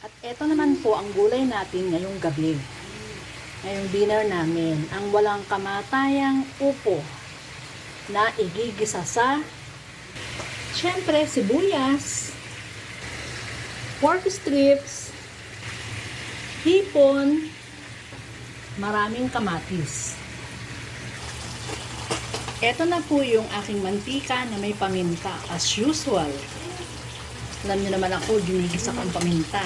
At eto naman po ang gulay natin ngayong gabi. Ngayong dinner namin, ang walang kamatayang upo na igigisa sa syempre sibuyas, pork strips, hipon, maraming kamatis. Eto na po yung aking mantika na may paminta as usual. Alam nyo naman ako, ginigisa ko ang paminta.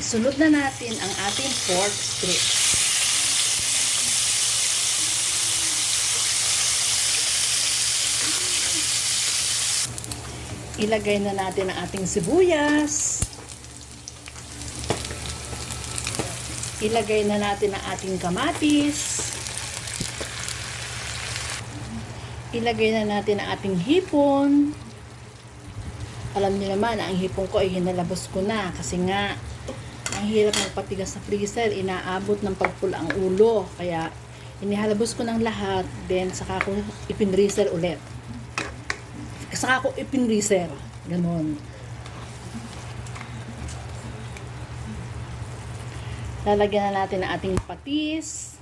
Isunod na natin ang ating pork strips. Ilagay na natin ang ating sibuyas. Ilagay na natin ang ating kamatis. Ilagay na natin ang ating hipon. Alam niyo naman, ang hipon ko ay hinalabos ko na kasi nga ang hirap magpatigas sa freezer, inaabot ng pagpula ang ulo. Kaya inihalabos ko ng lahat, then saka ko ipinreezer ulit. Saka ko ipinreezer. Ganon. Lalagyan na natin ang ating patis.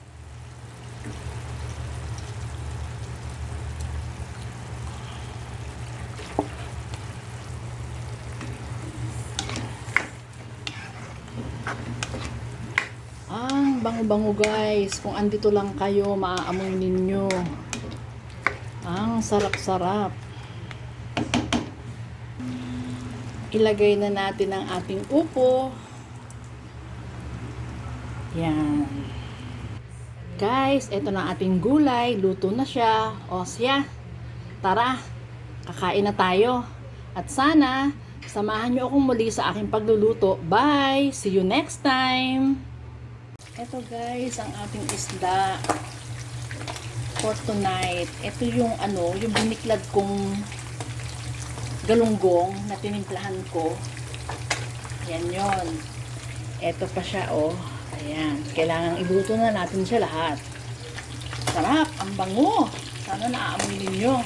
Ang bango-bango guys. Kung andito lang kayo, maaamoy ninyo. Ang sarap-sarap. Ilagay na natin ang ating upo. Yan. Guys, ito na ating gulay. Luto na siya. O siya. Tara, kakain na tayo. At sana, samahan nyo akong muli sa aking pagluluto. Bye! See you next time! Ito guys, ang ating isda for tonight. Ito yung yung biniklad kong galunggong na tinimplahan ko. Yan yon. Ito pa siya Ayan. Kailangan iluto na natin siya lahat. Sarap! Ang bango! Sana naaamoy ninyo.